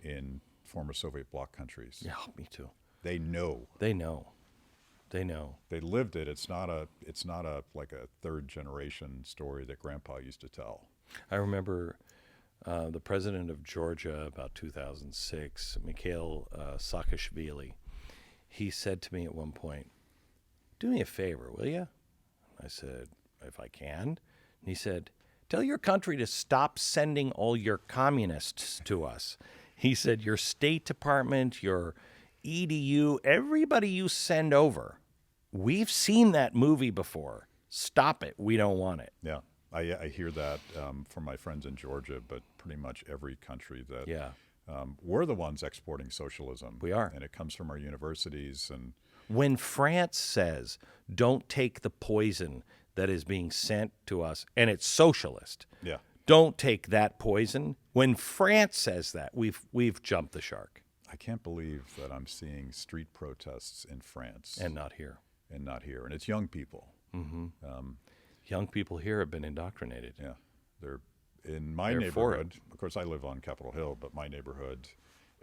B: in former Soviet bloc countries.
A: Yeah, me too.
B: They know.
A: They know.
B: They lived it. It's not like a third generation story that Grandpa used to tell.
A: I remember the president of Georgia, about 2006, Mikhail Saakashvili, he said to me at one point, "Do me a favor, will you?" I said, "If I can." And he said, "Tell your country to stop sending all your communists to us." He said, "Your State Department, your EDU, everybody you send over, we've seen that movie before. Stop it. We don't want it."
B: Yeah. I hear that from my friends in Georgia, but pretty much every country that we're the ones exporting socialism.
A: We are.
B: And it comes from our universities. And
A: when France says, don't take the poison that is being sent to us, and it's socialist, don't take that poison. When France says that, we've jumped the shark.
B: I can't believe that I'm seeing street protests in France.
A: And not here.
B: And it's young people.
A: Mm-hmm. Young people here have been indoctrinated.
B: Yeah. They're in my neighborhood. Of course, I live on Capitol Hill, but my neighborhood,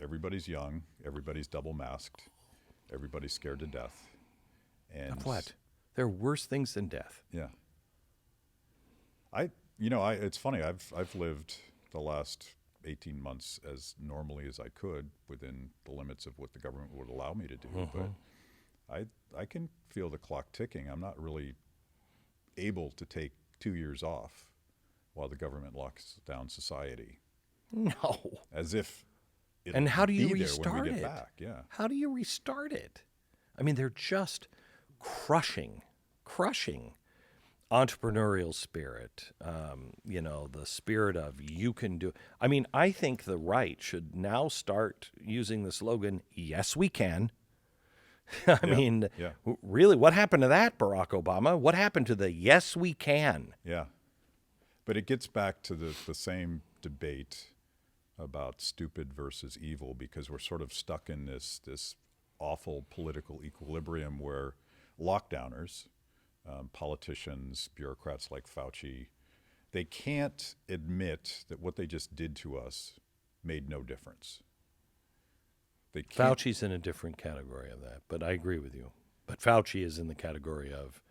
B: everybody's young, everybody's double masked, everybody's scared to death. And
A: of what? There are worse things than death.
B: Yeah. It's funny. I've lived the last 18 months as normally as I could within the limits of what the government would allow me to do.
A: Mm-hmm.
B: But I can feel the clock ticking. I'm not really able to take 2 years off while the government locks down society.
A: No.
B: As if it'll
A: and how do you
B: be there
A: restart
B: when we
A: it?
B: get back. Yeah.
A: How do you restart it? I mean, they're just crushing entrepreneurial spirit, the spirit of you can do. I mean, I think the right should now start using the slogan, yes, we can. I mean, really, what happened to that, Barack Obama? What happened to the yes, we can?
B: Yeah. But it gets back to the same debate about stupid versus evil, because we're sort of stuck in this awful political equilibrium where lockdowners, politicians, bureaucrats like Fauci, they can't admit that what they just did to us made no difference.
A: Fauci's in a different category of that, but I agree with you. But Fauci is in the category of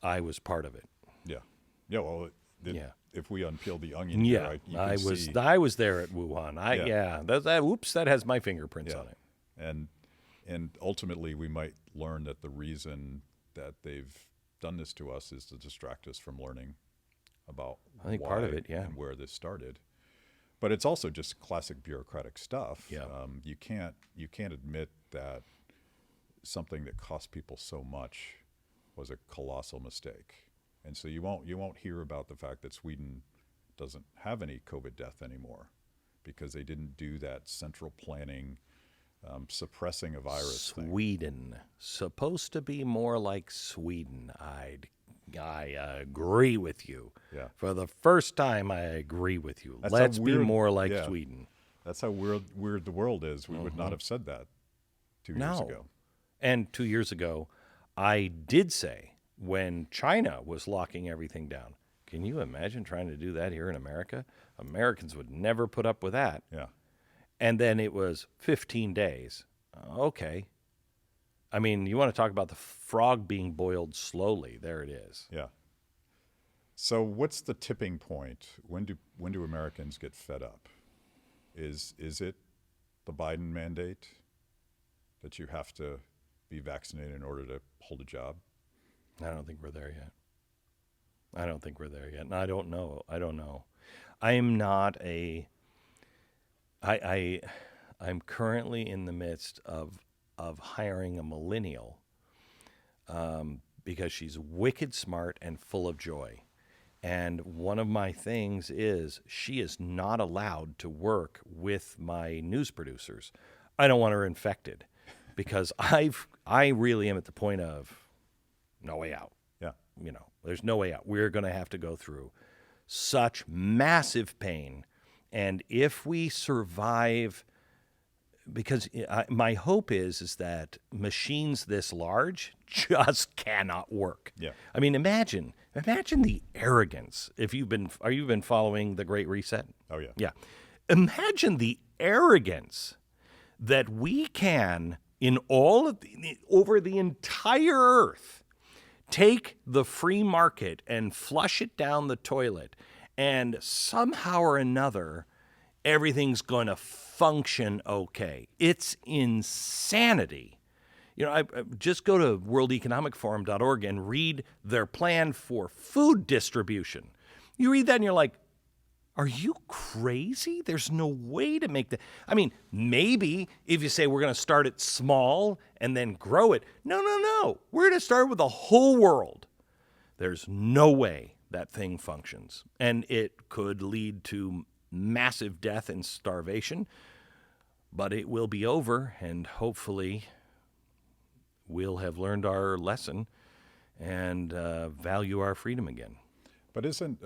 A: I was part of it.
B: Yeah. Yeah. Well,
A: Yeah.
B: if we unpeel the onion,
A: Yeah,
B: here, you
A: I
B: can
A: was
B: see,
A: I was there at Wuhan. Oops, that has my fingerprints
B: Yeah.
A: on it.
B: and ultimately we might learn that the reason that they've done this to us is to distract us from learning about
A: I think
B: why
A: part of it, yeah.
B: and where this started. But it's also just classic bureaucratic stuff.
A: Yeah.
B: You can't admit that something that cost people so much was a colossal mistake. And so you won't hear about the fact that Sweden doesn't have any COVID death anymore because they didn't do that central planning, suppressing a virus thing.
A: Sweden, supposed to be more like Sweden. I agree with you.
B: Yeah.
A: For the first time, I agree with you.
B: That's
A: Let's
B: how
A: be
B: weird-
A: more like
B: yeah.
A: Sweden.
B: That's how weird the world is. We would not have said that 2 years
A: No.
B: ago.
A: And 2 years ago, I did say when China was locking everything down, can you imagine trying to do that here in America? Americans would never put up with that.
B: Yeah.
A: And then it was 15 days. Okay. I mean, you want to talk about the frog being boiled slowly. There it is.
B: Yeah. So what's the tipping point? When do Americans get fed up? Is it the Biden mandate that you have to be vaccinated in order to hold a job?
A: I don't think we're there yet. And I don't know. I am not a I'm currently in the midst of hiring a millennial because she's wicked smart and full of joy. And one of my things is she is not allowed to work with my news producers. I don't want her infected because I really am at the point of no way out.
B: Yeah.
A: There's no way out. We're going to have to go through such massive pain. And if we survive, because my hope is that machines this large just cannot work.
B: Yeah.
A: I mean, imagine the arrogance. Are you been following the Great Reset?
B: Oh yeah.
A: Yeah. Imagine the arrogance that we can over the entire earth take the free market and flush it down the toilet, and somehow or another, everything's going to function okay. It's insanity. I just go to worldeconomicforum.org and read their plan for food distribution. You read that and you're like, are you crazy? There's no way to make that. I mean, maybe if you say we're going to start it small and then grow it. No. We're going to start with the whole world. There's no way that thing functions. And it could lead to massive death and starvation, but it will be over, and hopefully we'll have learned our lesson and value our freedom again.
B: But isn't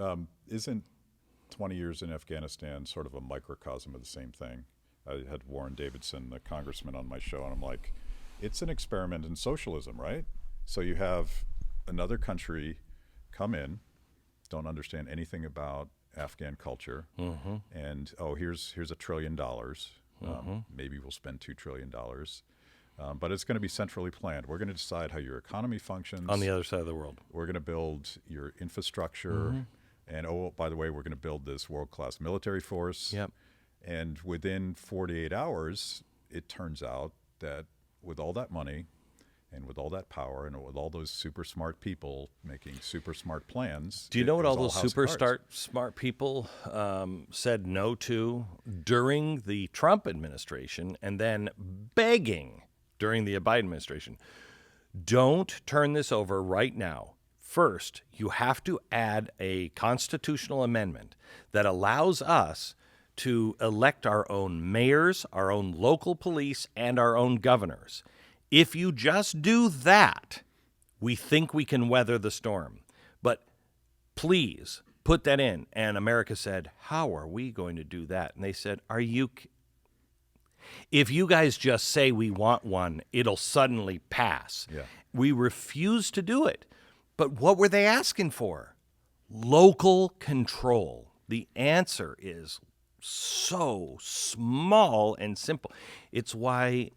B: 20 years in Afghanistan sort of a microcosm of the same thing? I had Warren Davidson, the congressman, on my show, and I'm like, it's an experiment in socialism, right? So you have another country come in, don't understand anything about Afghan culture, and here's $1 trillion. Maybe we'll spend $2 trillion, but it's going to be centrally planned. We're going to decide how your economy functions
A: On the other side of the world.
B: We're going to build your infrastructure. And by the way, we're going to build this world-class military force.
A: Yep.
B: And within 48 hours, it turns out that with all that money and with all that power and with all those super smart people making super smart plans.
A: Do you know what all those
B: House of
A: super
B: Cards.
A: smart people said no to during the Trump administration and then begging during the Biden administration? Don't turn this over right now. First, you have to add a constitutional amendment that allows us to elect our own mayors, our own local police, and our own governors. If you just do that, we think we can weather the storm. But please put that in. And America said, how are we going to do that? And they said, if you guys just say we want one, it'll suddenly pass.
B: Yeah.
A: We refuse to do it. But what were they asking for? Local control. The answer is so small and simple. It's why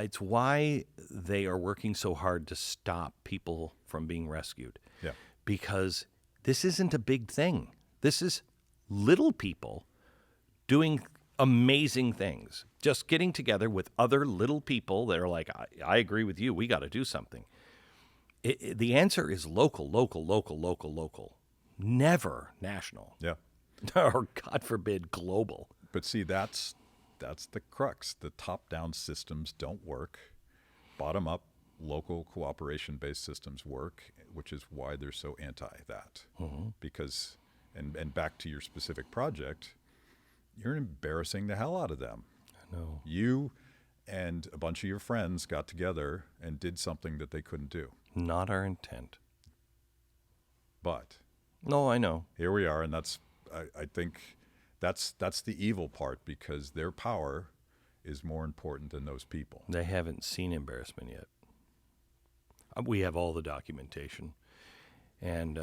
A: it's why they are working so hard to stop people from being rescued.
B: Yeah.
A: Because this isn't a big thing. This is little people doing amazing things, just getting together with other little people that are like, I agree with you. We got to do something. The answer is local, local, local, local, local, never national.
B: Yeah.
A: Or God forbid, global.
B: But see, that's the crux. The top-down systems don't work. Bottom-up, local cooperation-based systems work, which is why they're so anti that. Because, and back to your specific project, you're embarrassing the hell out of them.
A: I know.
B: You and a bunch of your friends got together and did something that they couldn't do.
A: Not our intent.
B: But
A: No, I know.
B: here we are, and I think that's the evil part, because their power is more important than those people.
A: They haven't seen embarrassment yet. We have all the documentation. And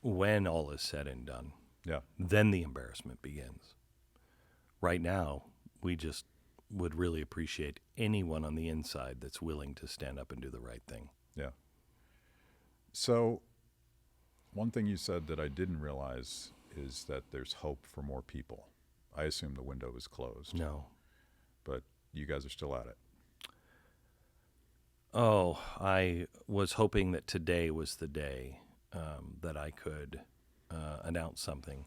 A: when all is said and done,
B: Yeah.
A: then the embarrassment begins. Right now, we just would really appreciate anyone on the inside that's willing to stand up and do the right thing.
B: Yeah. So one thing you said that I didn't realize is that there's hope for more people. I assume the window is closed.
A: No.
B: But you guys are still at it.
A: Oh, I was hoping that today was the day that I could announce something.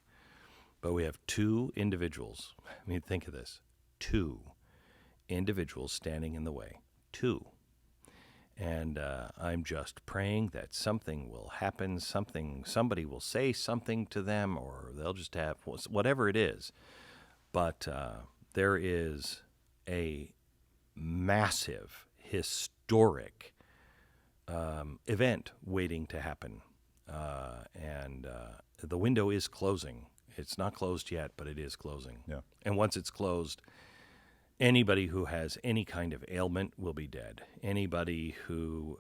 A: But we have two individuals. I mean, think of this. Two individuals standing in the way. Two. And I'm just praying that something will happen, somebody will say something to them, or they'll just have whatever it is. But there is a massive, historic event waiting to happen. And the window is closing. It's not closed yet, but it is closing.
B: Yeah.
A: And once it's closed, anybody who has any kind of ailment will be dead. Anybody who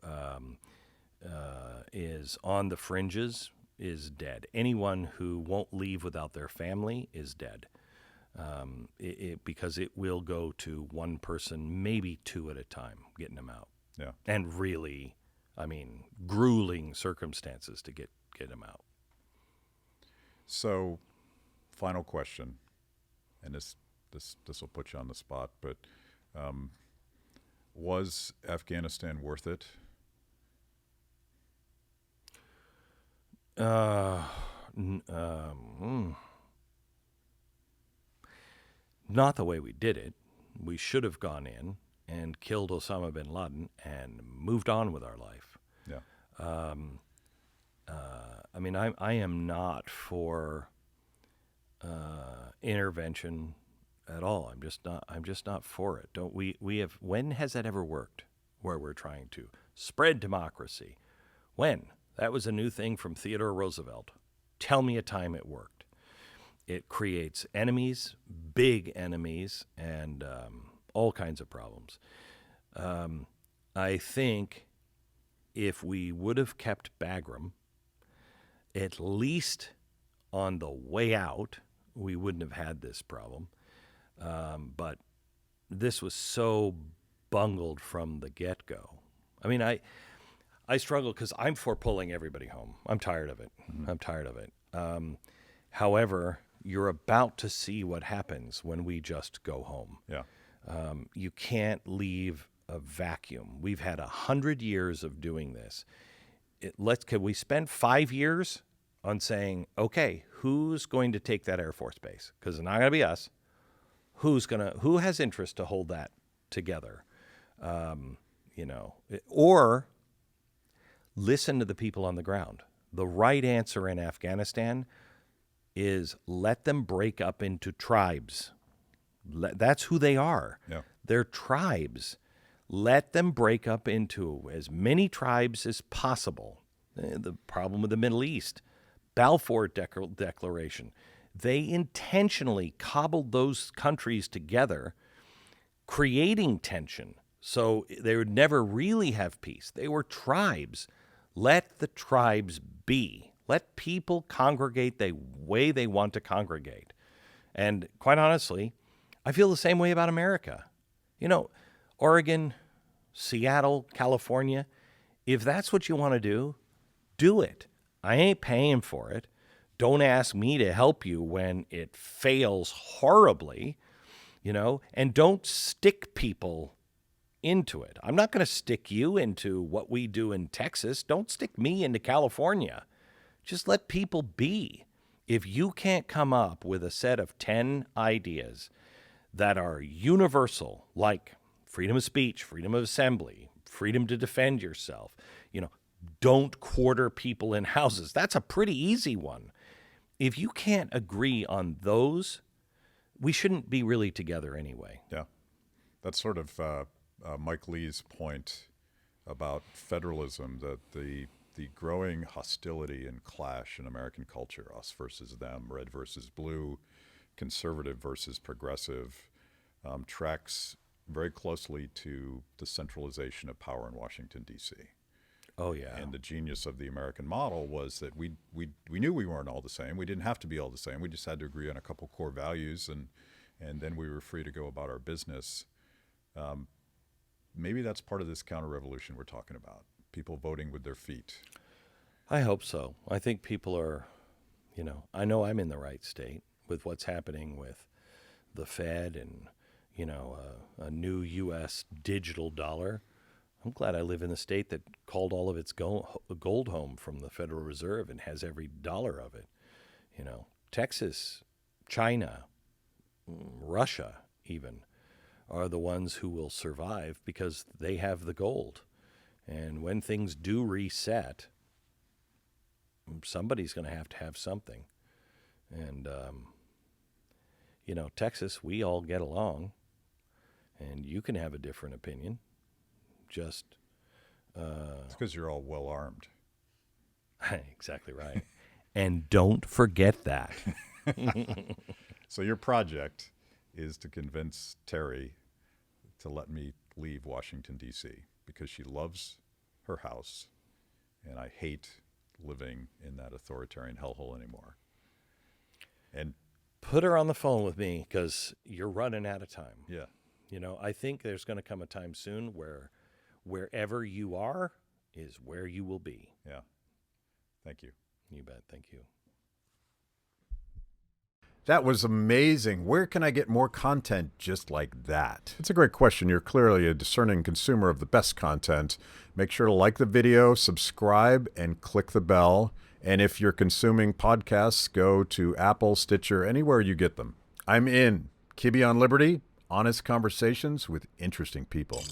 A: is on the fringes is dead. Anyone who won't leave without their family is dead. Because it will go to one person, maybe two at a time, getting them out.
B: Yeah.
A: And really, I mean, grueling circumstances to get them out.
B: So, final question, and this will put you on the spot, but was Afghanistan worth it?
A: Not the way we did it. We should have gone in and killed Osama bin Laden and moved on with our life.
B: Yeah.
A: I mean, I am not for intervention at all. I'm just not for it. Don't we have? When has that ever worked? Where we're trying to spread democracy? When? That was a new thing from Theodore Roosevelt. Tell me a time it worked. It creates enemies, big enemies, and all kinds of problems. I think if we would have kept Bagram, at least on the way out, we wouldn't have had this problem. But this was so bungled from the get-go. I mean, I struggle because I'm for pulling everybody home. I'm tired of it. Mm-hmm. I'm tired of it. However, you're about to see what happens when we just go home.
B: Yeah.
A: You can't leave a vacuum. We've had 100 years of doing this. Can we spend 5 years on saying, okay, who's going to take that Air Force base? Because it's not going to be us. Who has interest to hold that together? Or listen to the people on the ground. The right answer in Afghanistan is let them break up into tribes. That's who they are.
B: Yeah.
A: They're tribes. Let them break up into as many tribes as possible. The problem with the Middle East, Balfour Declaration, they intentionally cobbled those countries together, creating tension, so they would never really have peace. They were tribes. Let the tribes be. Let people congregate the way they want to congregate. And quite honestly, I feel the same way about America. You know, Oregon, Seattle, California. If that's what you want to do it. I ain't paying for it. Don't ask me to help you when it fails horribly, and don't stick people into it. I'm not going to stick you into what we do in Texas. Don't stick me into California. Just let people be. If you can't come up with a set of 10 ideas that are universal, like freedom of speech, freedom of assembly, freedom to defend yourself, don't quarter people in houses. That's a pretty easy one. If you can't agree on those, we shouldn't be really together anyway.
B: Yeah. That's sort of Mike Lee's point about federalism, that the growing hostility and clash in American culture, us versus them, red versus blue, conservative versus progressive, tracks very closely to the centralization of power in Washington, D.C.
A: Oh, yeah.
B: And the genius of the American model was that we knew we weren't all the same. We didn't have to be all the same. We just had to agree on a couple core values, and then we were free to go about our business. Maybe that's part of this counter-revolution we're talking about, people voting with their feet.
A: I hope so. I think people are, I know I'm in the right state with what's happening with the Fed and, a new U.S. digital dollar. I'm glad I live in a state that called all of its gold home from the Federal Reserve and has every dollar of it. Texas, China, Russia even are the ones who will survive because they have the gold. And when things do reset, somebody's going to have something. And, Texas, we all get along, and you can have a different opinion. Just
B: it's because you're all well armed.
A: Exactly right. And don't forget that.
B: So your project is to convince Terry to let me leave Washington, D.C. because she loves her house, and I hate living in that authoritarian hellhole anymore. And
A: put her on the phone with me because you're running out of time.
B: Yeah.
A: I think there's going to come a time soon where wherever you are is where you will be.
B: Yeah. Thank you.
A: You bet. Thank you.
C: That was amazing. Where can I get more content just like that? It's a great question. You're clearly a discerning consumer of the best content. Make sure to like the video, subscribe, and click the bell. And if you're consuming podcasts, go to Apple, Stitcher, anywhere you get them. I'm in. Kibbe on Liberty, honest conversations with interesting people.